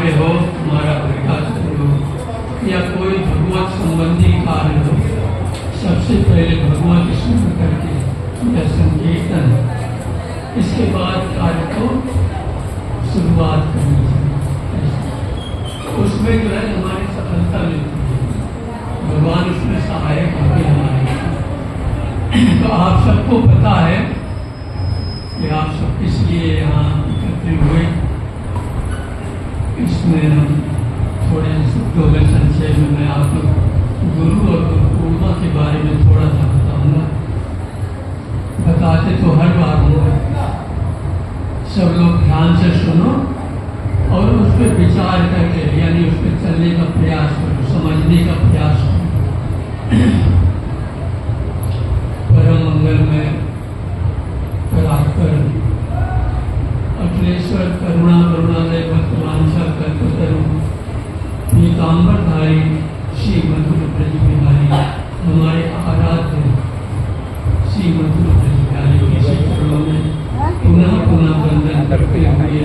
कार्य हो, हमारा गृहस्थ हो या कोई भगवत संबंधी कार्य हो, सबसे पहले भगवत स्मरण करके या संकीर्तन, इसके बाद कार्य को शुरुआत करनी चाहिए। उसमें जो है हमारी सफलता मिलती है, भगवान उसमें सहायक होते हैं हमारे। तो आप सबको पता है कि आप सब किस लिए यहाँ एकत्रित हुए। इसमें हम थोड़े शब्दों में संक्षेप में मैं आपको गुरु और गुरु पूर्णिमा के बारे में थोड़ा सा बताऊंगा। बताते तो हर बार होगा, सब लोग ध्यान से सुनो और उस पर विचार करके, यानी उस पर चलने का प्रयास करो, समझने का प्रयास करो। परम मंगल में परात्पर अखिलेश्वर करुणा करुणालय भक्तवांछा कल्पतरु पीताम्बरधारी श्री मधुर ब्रज बिहारी, हमारे आराध्य श्री मधुर ब्रज बिहारी के चरणों में पुनः पुनः वंदन करते हुए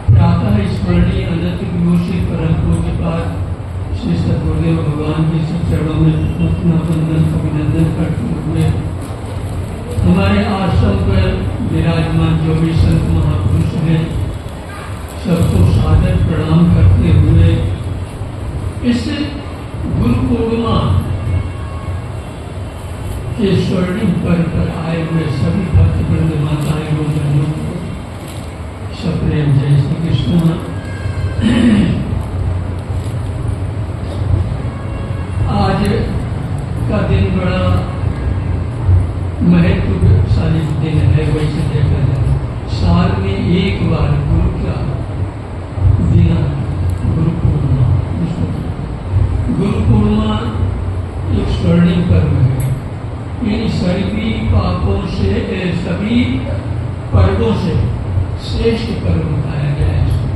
प्रातः स्मरणीय अनंत विभूषित परम पूज्यपाद श्री सद्गुरुदेव भगवान के चरणों में पुनः वंदन अभिनंदन करते हुए हमारे आश्रम पर विराजमान जो भी संत महापुरुष हैं, सबको सादर प्रणाम करते हुए इस गुरु पूर्णिमा के स्वर्णिम पर्व पर आए हुए सभी भक्तवृंद, माताएं एवं बहनों को सप्रेम जय श्री कृष्ण। आज का दिन बड़ा महत्वशाली दिन है। वैसे देखा जाए साल में एक बार गुरु का दिन, गुरु पूर्णिमा। गुरु पूर्णिमा एक स्वर्णिम पर्व है, यानी सभी पापों से, सभी पर्वों से श्रेष्ठ पर्व बताया गया है इसको,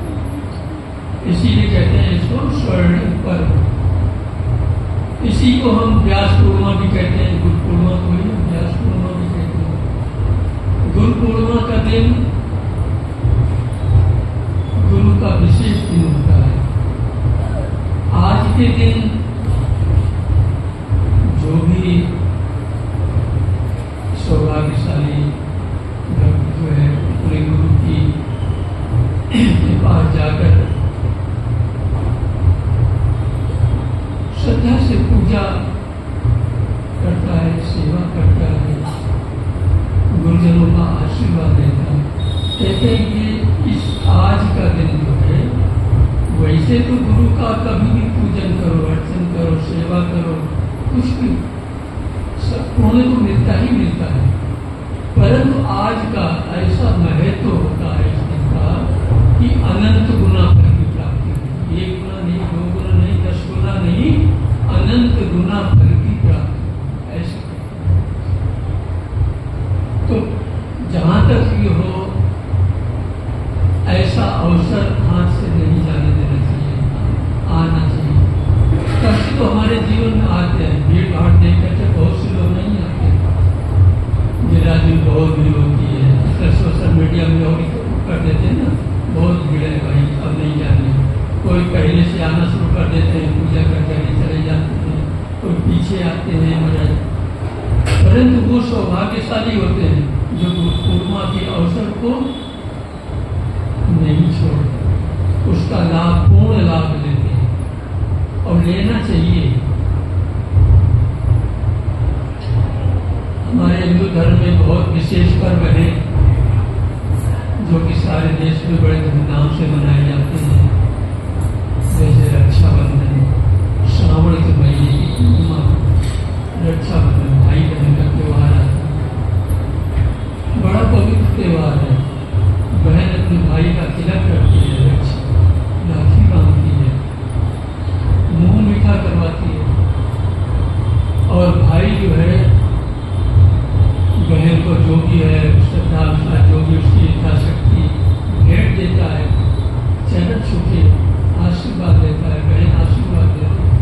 इसीलिए कहते हैं इसको स्वर्णिम पर्व। इसी को हम व्यास पूर्णिमा भी कहते हैं, गुरु पूर्णिमा को ही व्यास पूर्णिमा भी कहते हैं। गुरु पूर्णिमा का दिन गुरु का विशेष दिन होता है। आज के दिन जो भी सौभाग्यशाली भक्त जो है अपने गुरु की के पास जाकर श्रद्धा से पूजा करता है, सेवा करता है, गुरुजनों का आशीर्वाद लेता है। कहते हैं कि इस आज का दिन जो है, वैसे तो गुरु का कभी भी पूजन करो, अर्चन करो, सेवा करो, कुछ भी सब पुण्य तो मिलता ही मिलता है, परंतु आज का ऐसा महत्व होता है इस दिन का कि अनंत गुना फल की प्राप्ति होती है। 1 गुना नहीं, 2 गुना नहीं, 10 गुना नहीं, अनंत गुना फल की प्राप्ति। ऐसे तो जहां तक ये हो, ऐसा अवसर हाथ से नहीं जाने देना चाहिए, आना चाहिए। कष्ट तो हमारे जीवन में आते हैं, भीड़ भाड़ देख करके बहुत से लोग नहीं आते, मेरा दिन बहुत भीड़ होती है, सोशल मीडिया में और कर देते हैं ना, बहुत भीड़ है भाई, अब नहीं जाने। कोई पहले से आना शुरू कर देते हैं, पूजा करके चले जाते हैं, कोई पीछे आते हैं महाराज। परंतु वो सौभाग्यशाली होते हैं जो पूर्णिमा के अवसर को नहीं छोड़ते, उसका लाभ, पूर्ण लाभ लेते हैं और लेना चाहिए। हमारे हिंदू धर्म में बहुत विशेष पर्व है जो कि सारे देश में बड़े धूमधाम से मनाए जाते हैं, जैसे रक्षाबंधन, श्रावण के महीने की पूर्णिमा, रक्षाबंधन भाई बहन का त्योहार आता है, बड़ा पवित्र त्योहार है। बहन अपने भाई का तिलक करती है, राखी बांधती है, मुंह मीठा करवाती है, और भाई जो है बहन को जो भी है श्रद्धा अनुसार, जो भी उसकी यथाशक्ति भेंट देता है, चरण छू के आशीर्वाद देता है, बहन आशीर्वाद देती है।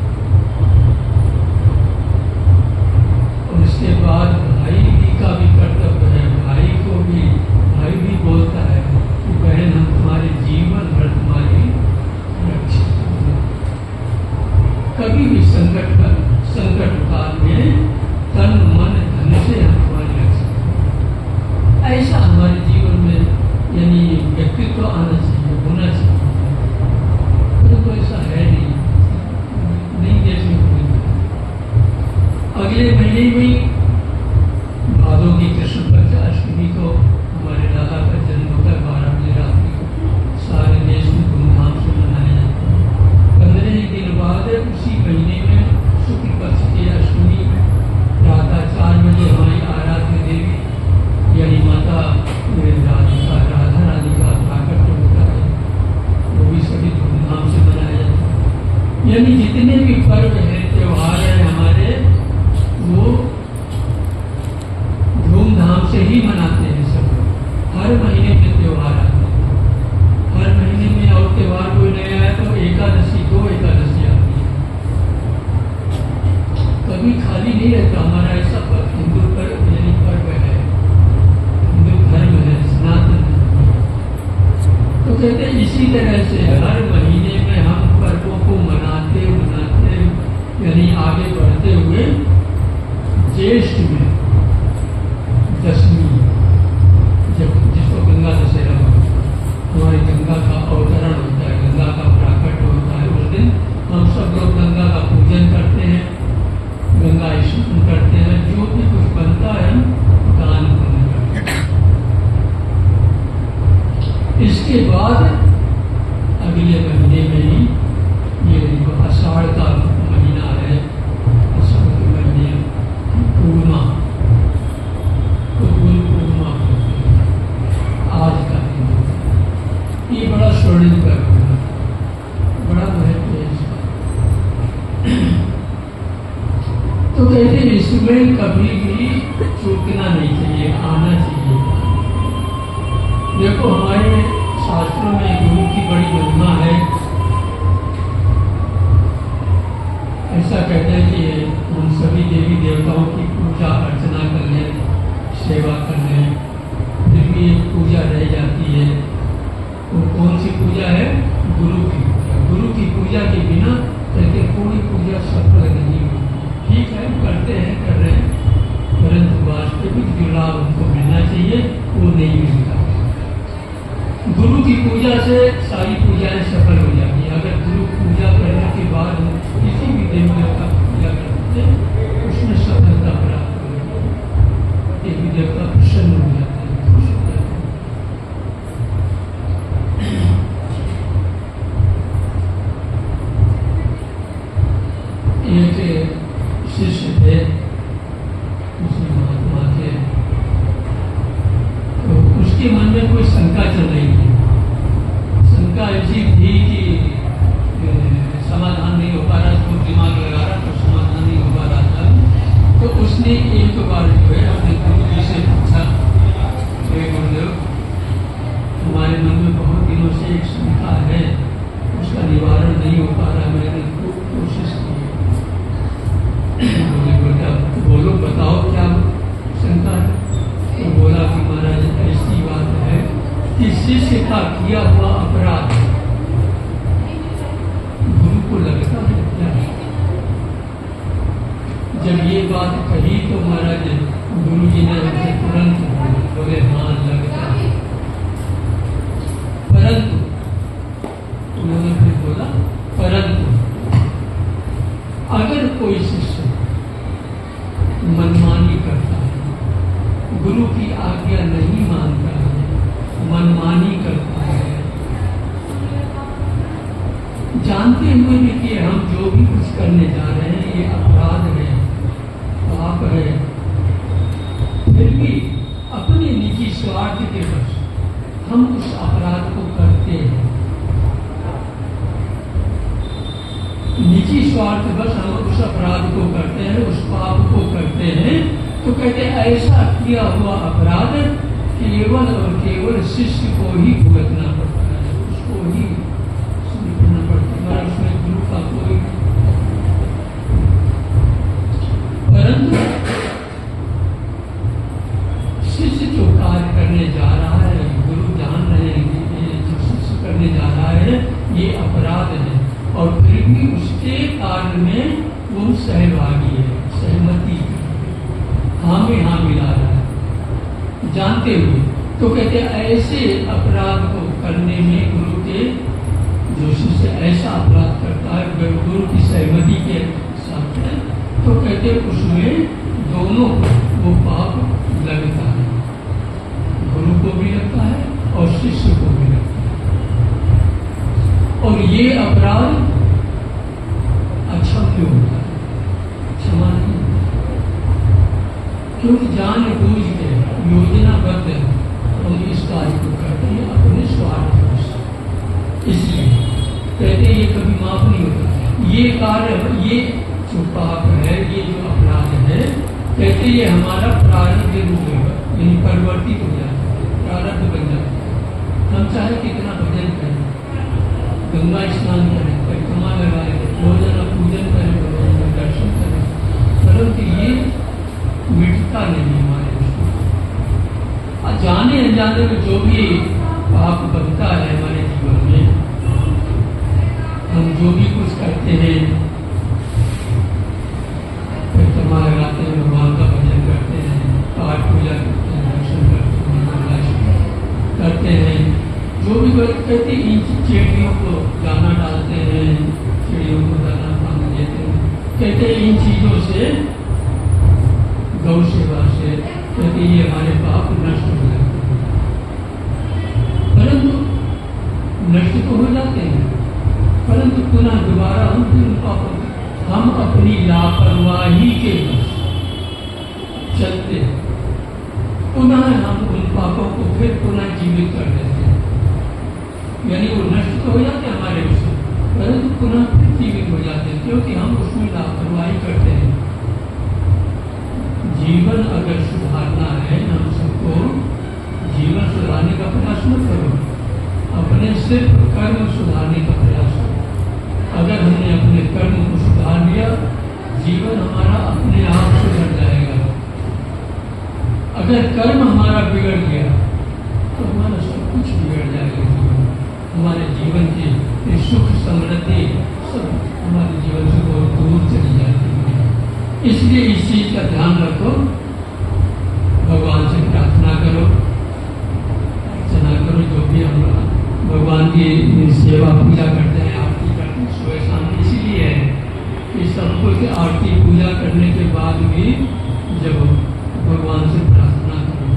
और इसके बाद भाई का भी कर्तव्य है, भाई भी बोलता है कि बहन हम तुम्हारे जीवन भर तुम्हारी यानी जितने भी पर्व हैं, त्योहार हैं हमारे, वो धूमधाम से ही मनाते हैं सब लोग। हर महीने में त्योहार आते हैं, हर महीने में, और त्योहार कोई नया है तो एकादशी, 2 एकादशी आती है। कभी खाली नहीं रहता हमारा ऐसा हिंदू पर्व, यानी पर्व है, हिंदू धर्म है, सनातन। तो कहते हैं इसी तरह से हर महीने में हम पर्वों को मनाते मनाते, यानी आगे बढ़ते हुए ज्येष्ठ में दशमी, जब जिसको गंगा दशहरा होता है, हमारी गंगा का अवतरण होता है, गंगा का प्राकट होता है, उस दिन हम सब लोग गंगा का पूजन करते हैं, गंगा स्नान करते हैं, जो भी कुछ बनता है दान पुण्य करते हैं। इसके बाद अगले महीने में ही, ये आषाढ़ का महीना है, आषाढ़ के महीने पूर्णिमा, तो गुरु पूर्णिमा होती है, आज का दिन। ये बड़ा स्वर्णिम पर्व है, बड़ा महत्व है इसका। तो कहते हैं इसमें कभी भी चूकना नहीं चाहिए, आना चाहिए। देखो हमारे शास्त्रों में गुरु की बड़ी महिमा है। ऐसा कहते हैं कि हम सभी देवी देवताओं की पूजा अर्चना कर लें, सेवा कर लें, फिर भी एक पूजा रह जाती है। वो कौन सी पूजा है? गुरु की पूजा। गुरु की पूजा के बिना कहते कोई पूजा सफल नहीं होती। ठीक है, करते हैं, कर रहे हैं, परंतु वास्तविक जो लाभ हमको मिलना चाहिए वो नहीं मिलता। गुरु की पूजा से सारी पूजाएं सफल हो जाती है। अगर गुरु पूजा करने के बाद हम किसी भी देवी देवता की पूजा करते हैं, उसमें सफलता प्राप्त हो जाती है, देवी देवता प्रसन्न हो जाते हैं, खुश हो जाते हैं। एक शिष्य थे, उसी महात्मा थे, तो उसके मन में कोई शंका चल रही थी। शंका ऐसी थी कि समाधान नहीं हो पा रहा, तो दिमाग लगा रहा तो समाधान नहीं हो पा रहा था। तो उसने एक बार जो है अपने गुरु जी से पूछा, गुरुदेव हमारे मन में बहुत दिनों से एक शंका है, उसका निवारण नहीं हो पा रहा, मैंने खूब कोशिश की। बोलो, बताओ क्या शंका है? तो बोला कि महाराज ऐसी बात है कि शिष्य का किया हुआ अपराध गुरु को लगता है क्या? जब ये बात कही तो महाराज गुरु जी ने उसे तुरंत बोले हाँ लगता है। परंतु उन्होंने फिर बोला, परंतु अगर कोई शिष्य मनमानी करता है, गुरु की आज्ञा नहीं मानता है, मनमानी करता है, जानते हुए भी कि हम जो भी कुछ करने जा रहे हैं ये अपराध है, पाप है, फिर भी अपने निजी स्वार्थ के वश हम उस अपराध को करते हैं, निजी स्वार्थ बस हम उस अपराध को करते हैं, उस पाप को करते हैं। तो कहते हैं ऐसा किया हुआ अपराध केवल और केवल शिष्य को ही भुगतना पड़ता है, उसको ही स्वीकारना पड़ता है, उसमें गुरु का कोई। परंतु शिष्य जो कार्य करने जा रहा है, गुरु जान रहे हैं कि जो शिष्य करने जा रहा है ये अपराध है, और फिर भी उसके कार्य में वो सहभागी है, सहमति, हाँ में हाँ मिला रहा है जानते हुए। तो कहते हैं ऐसे अपराध को करने में गुरु के, जो शिष्य ऐसा अपराध करता है गुरु की सहमति के साथ है, तो कहते हैं उसमें दोनों वो पाप लगता है, गुरु को भी लगता है और शिष्य को भी लगता है। और ये अपराध अक्षम्य होता है, क्षमा नहीं होता, क्योंकि जान बूझ के योजनाबद्ध हम इस कार्य को करते हैं अपने स्वार्थ से। इसलिए कहते हैं ये कभी माफ नहीं होता। ये कार्य, ये जो पाप है, ये जो अपराध है, कहते ये हमारा प्रारब्ध रूप है, यानी परिवर्तित हो जाता है, प्रारब्ध बन जाता है। हम चाहे कितना भजन करें, गंगा स्नान करें, परिक्रमा लगाएं, रोजाना पूजन करें, भगवान का दर्शन करें, परंतु ये मिटता नहीं हमारे उसको। जाने अनजाने में जो भी पाप बनता है हमारे जीवन में, हम जो भी कुछ करते हैं, परिक्रमा लगाते हैं, भगवान का भजन करते हैं, पाठ पूजा करते हैं, दर्शन करते हैं, जो भी कहते इन चिड़ियों को दाना डालते हैं, चिड़ियों को दाना पानी देते हैं, कहते हैं इन चीजों से, गौ सेवा से, कहते ये हमारे पाप नष्ट हो जाते हैं। परंतु नष्ट तो हो जाते हैं, परंतु पुनः दोबारा हम फिर उन पापों, हम अपनी लापरवाही के बस चलते हैं, पुनः हम उन पापों को फिर पुनः जीवित कर देते हैं। यानी वो नष्ट तो हो जाते हैं हमारे उसमें, परंतु पुनः फिर जीवित हो जाते हैं, क्योंकि हम उसमें लापरवाही करते हैं। जीवन अगर सुधारना है, हम सबको जीवन सुधारने का प्रयास मत करो, अपने सिर्फ कर्म सुधारने का प्रयास करो। अगर हमने अपने कर्म को सुधार लिया, जीवन हमारा अपने आप सुधर जाएगा। अगर कर्म हमारा बिगड़ गया तो हमारा सब कुछ बिगड़ जाएगा। जीवन, हमारे जीवन की सुख समृद्धि सब हमारे जीवन से बहुत दूर चली जाती है। इसलिए इस चीज का ध्यान रखो, भगवान से प्रार्थना करो, अर्चना करो, जो भी हम भगवान की सेवा पूजा करते हैं, आरती करते हैं सुबह शाम, इसीलिए है कि सबको की आरती पूजा करने के बाद भी जब भगवान से प्रार्थना करो,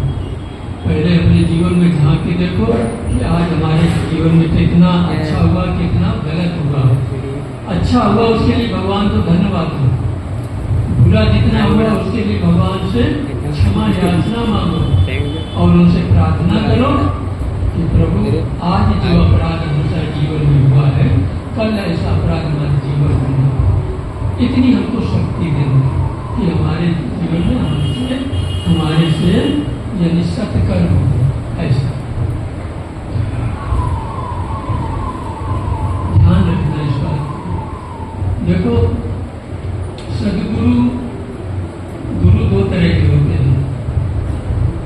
पहले अपने जीवन में झांक के देखो कि आज हमारे जीवन में कितना अच्छा हुआ, कितना गलत हुआ। अच्छा हुआ उसके लिए भगवान को धन्यवाद दो, बुरा जितना हुआ उसके लिए भगवान से क्षमा याचना मांगो और उनसे प्रार्थना करो कि प्रभु आज जो अपराध हमारे जीवन में हुआ है, कल ऐसा अपराध हमारे जीवन में हो। इतनी हमको शक्ति देना कि हमारे जीवन में हमारे से यानी सत्कर्म हो। ऐसा ध्यान रखना इस बात। देखो सदगुरु, गुरु दो तरह के होते हैं।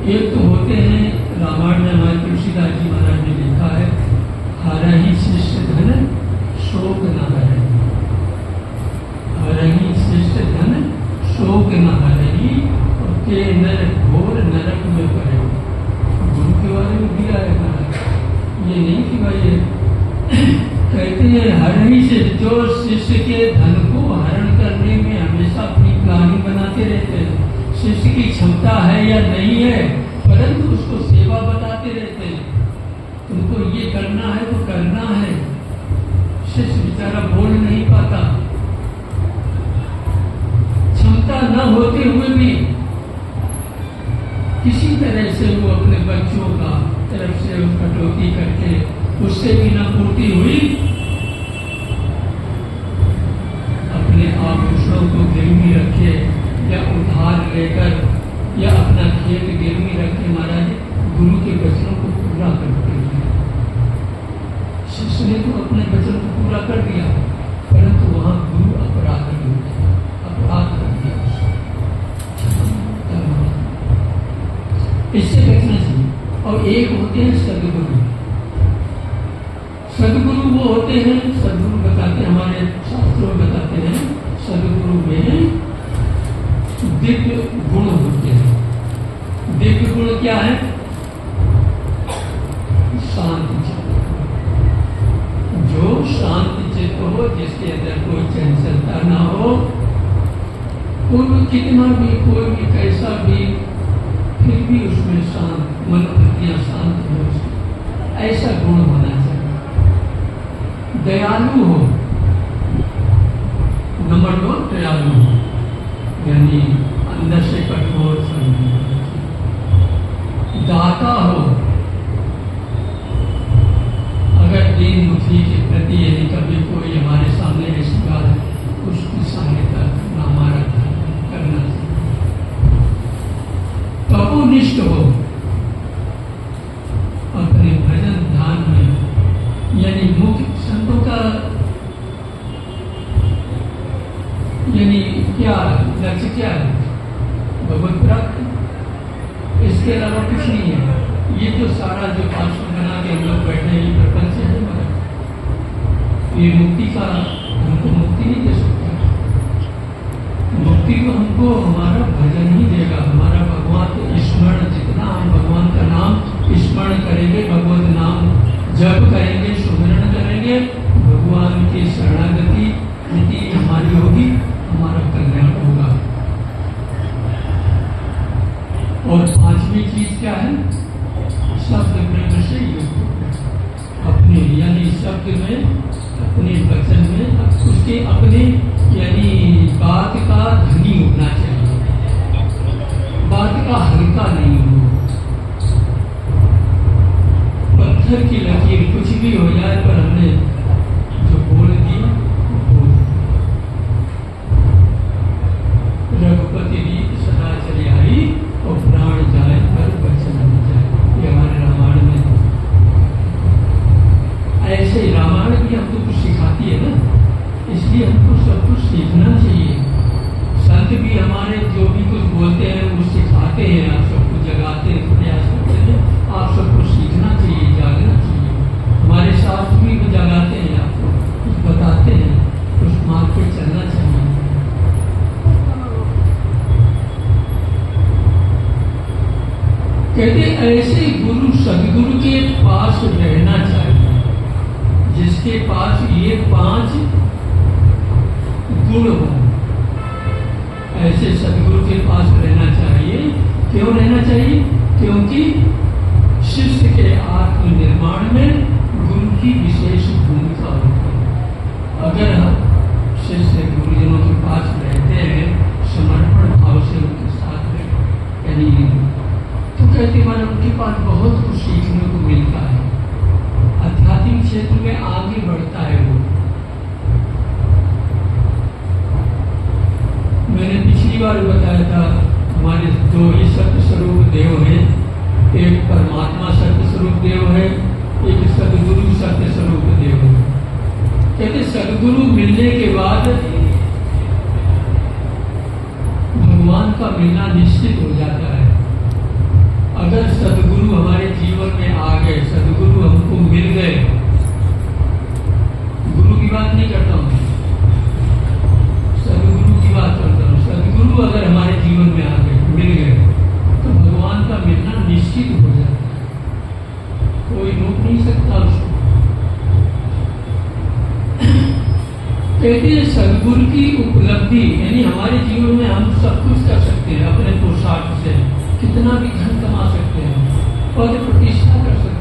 एक तो होते हैं, रामायण में हमारे तुलसीदास जी महाराज ने लिखा है, हरहि शिष्य धन शोक न हरहि, हरहि शिष्य धन शोक न हरहि, और के नर घोर नरक में पड़े। गुरु के बारे में दिया है महाराज, ये नहीं कि भाई कहते हैं हरहि से, जो शिष्य के धन को हरण करने में हमेशा अपनी प्लानिंग बनाते रहते हैं, शिष्य की क्षमता है या नहीं है, परंतु उसको सेवा बताते रहते हैं, तुमको ये करना है तो करना है। शिष्य बेचारा बोल नहीं पाता, क्षमता न होते हुए भी किसी तरह से वो अपने बच्चों का तरफ से कटौती करके उससे भी न पूर्ति हुई, अपने आभूषणों को गिरवी रखे या उधार लेकर या अपना खेत गिरवी रखे महाराज गुरु के वचनों को पूरा करते हैं। शिष्य ने तो अपने वचन को पूरा कर दिया, परंतु वहां गुरु अपराध कर दिया उसको। इससे बचना चाहिए। और एक होते हैं सदगुरु। सदगुरु वो होते हैं, सदगुरु बताते हमारे शास्त्रों में बताते हैं, सदगुरु में दिव्य गुण होते हैं। दिव्य गुण क्या है? शांति चित्त। जो शांति चित्त हो, जिसके अंदर कोई चंचलता ना हो, कोई कितना भी, कोई भी कैसा भी, फिर भी उसमें शांत मन, वृत्तियां शांत हो, ऐसा गुण होना चाहिए। दयालु हो, नंबर 2 दयालु हो, यानी अंदर से कठोर दाता हो। अगर दीन दुखी के प्रति यदि कभी कोई हमारे सामने ऐसी बात लक्ष्य क्या है? भगवत प्राप्ति, इसके अलावा कुछ नहीं है। ये तो सारा जो पार्श्व बना के हम लोग बैठे हैं, ये प्रपंच है मगर ये मुक्ति का हमको मुक्ति नहीं दे सकता। मुक्ति को हमको हमारा भजन ही देगा, हमारा भगवान को स्मरण, जितना हम भगवान का नाम स्मरण करेंगे, भगवत नाम जप करेंगे, सुमिरन करेंगे, भगवान की शरणागति नीति हमारी होगी, हमारा कल्याण होगा। और पांचवी चीज क्या है? शब्द ब्रह्म से युक्त, अपने यानी शब्द में, अपने वचन में उसके अपने यानी बात का धनी होना चाहिए, बात का हल्का नहीं हो। पत्थर की लकीर कुछ भी हो जाए पर हमने जो बोल दिया वो रघुपति रीत सदा चली आई और प्राण जाए पर वचन न जाए। ये हमारे रामायण में, ऐसे ही रामायण भी हमको कुछ सिखाती है ना, इसलिए हमको सब कुछ सीखना चाहिए। संत भी हमारे जो भी कुछ बोलते हैं वो सिखाते हैं, आप सबको जगाते हैं, प्रयास करते हैं, आप सबको सीखना चाहिए, जागना चाहिए। हमारे शास्त्र भी जगाते हैं, आपको कुछ बताते हैं, उस मार्ग पर चलना चाहिए। कहते ऐसे गुरु सदगुरु के पास रहना चाहिए जिसके पास ये 5 गुण हो। ऐसे सदगुरु के पास रहना चाहिए। क्यों रहना चाहिए? क्योंकि शिष्य के आत्मनिर्माण में गुरु की विशेष भूमिका होती है। अगर हम शिष्य गुरुजनों के पास रहते हैं, समर्पण भाव से उनके साथ में यानी, तो कहते हैं उनके पास बहुत कुछ सीखने को मिलता है, आध्यात्मिक क्षेत्र में आगे बढ़ता है वो। मैंने पिछली बार बताया था, हमारे 2 ही सत्य स्वरूप देव हैं, एक परमात्मा सत्य स्वरूप देव है, एक सदगुरु सत्य स्वरूप देव है। कहते सदगुरु मिलने के बाद भगवान का मिलना निश्चित हो जाता है। अगर सदगुरु हमारे जीवन में आ गए, सदगुरु हमको मिल गए, गुरु की बात नहीं करता हूँ, सदगुरु की बात करता हूँ। सदगुरु अगर हमारे जीवन में आ गए, मिल गए, तो भगवान का मिलना निश्चित हो जाता है, कोई रोक नहीं सकता उसको। कहते हैं सदगुरु की उपलब्धि यानी हमारे जीवन में हम सब कुछ कर सकते हैं, अपने पुरुषार्थ से कितना भी धन कमा सकते हैं, पद प्रतिष्ठा कर सकते हैं,